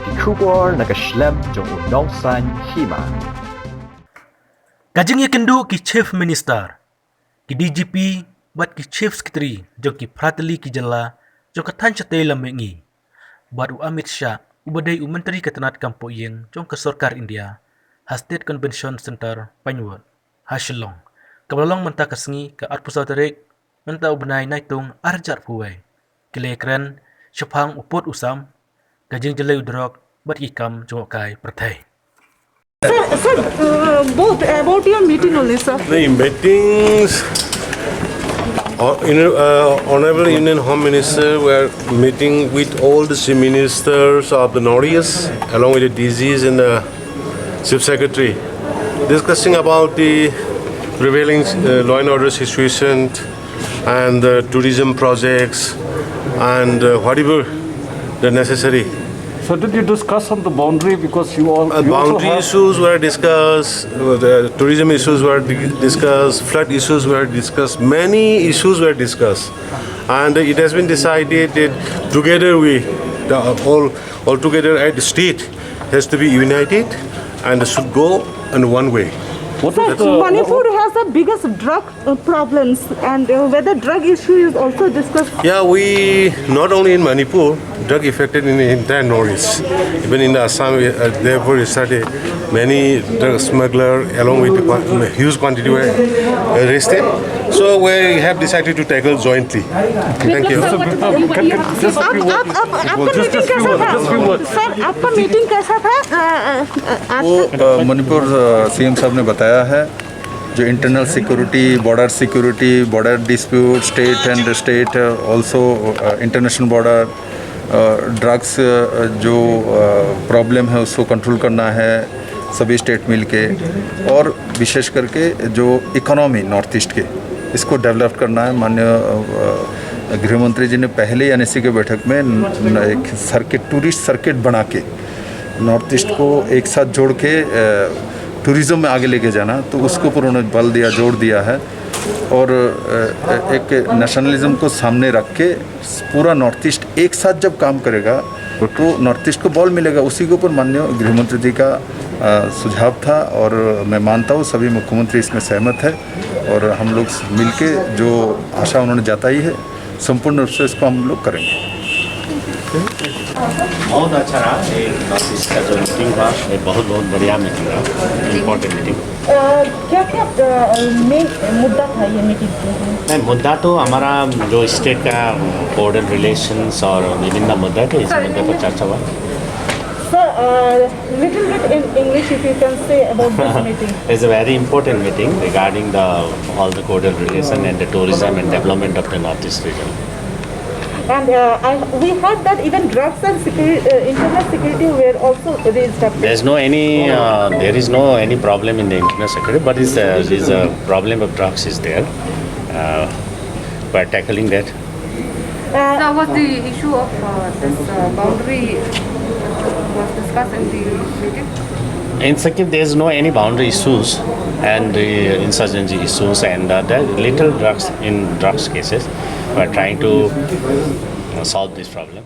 kikubor nakaslem jong unongsan hima. Kajing kendu ki chief minister, ki DGP, bat ki chief secretary, jong ki prateli ki jala, jong katan chate lamengi. Bat u Amit Shah, ubadai u menteri ketenat kampo yeng, jong ke Sarkar India, ha State Convention Center, Panyuat, ha Shillong. Kabalong menta kesengi ke art pusat terik, menta ubenai naitung arjar puwai. Kile keren, syapang uput usam, kajing jelai udrok, bat ikam jong kai pertai. Sir, both about your meeting only, sir. The meetings, Honorable Indian Home Minister were meeting with all the chief ministers of the Northeast, along with the DGs and the Chief Secretary, discussing about the prevailing law and order situation and the tourism projects and whatever the necessary. So did you discuss on the boundary, because you boundary issues were discussed, the tourism issues were discussed, flood issues were discussed, many issues were discussed, and it has been decided that together all together at the state has to be united and should go in one way. Manipur has the biggest drug problems, and whether drug issue is also discussed. Yeah, we not only in Manipur, drug affected in the entire Northeast. Even in Assam, therefore started many drug smugglers along with the huge quantity were arrested. So we have decided to tackle jointly. Thank you. Sir आपका meeting कैसा था? वो Manipur CM साहब ने बताया है जो internal security, border dispute, state and state also international border, drugs जो प्रॉब्लम है उसको कंट्रोल करना है सभी स्टेट मिल के, और विशेष करके जो इकोनॉमी नॉर्थ ईस्ट के इसको डेवलप करना है। माननीय गृह मंत्री जी ने पहले एनएससी के बैठक में एक टूरिस्ट सर्किट बना के नॉर्थ ईस्ट को एक साथ जोड़ के टूरिज़्म में आगे लेके जाना, तो उसके ऊपर उन्होंने बल दिया, जोर दिया है। और एक नेशनलिज्म को सामने रख के पूरा नॉर्थ ईस्ट एक साथ जब काम करेगा तो नॉर्थ ईस्ट को बॉल मिलेगा। उसी के ऊपर माननीय गृह मंत्री जी का सुझाव था, और मैं मानता हूँ सभी मुख्यमंत्री इसमें सहमत है, और हम लोग मिलके जो आशा उन्होंने जताई है संपूर्ण रूप से इसको हम लोग करेंगे। बहुत अच्छा रहा नॉर्थ ईस्ट का जो मीटिंग था, ये बहुत बढ़िया मीटिंग रहा, इम्पोर्टेंट मीटिंग। क्या क्या मेन मुद्दा था ये मीटिंग में? मुद्दा तो हमारा जो स्टेट का बॉर्डर रिलेशंस और विभिन्न मुद्दा थे, इस मुद्दे पर चर्चा हुआ। Sir, little bit in English if you can say about this meeting. It's a very important meeting regarding all the border relation and the tourism and development of the northeast region. And we heard that even drugs and internal security were also raised up. There is no any problem in the internal security, but is a problem of drugs is there. We are tackling that. So was the issue of this boundary was discussed in the meeting? In Sikkim, there is no any boundary issues and insurgency issues, and there are little drugs in drugs cases. We are trying to solve this problem.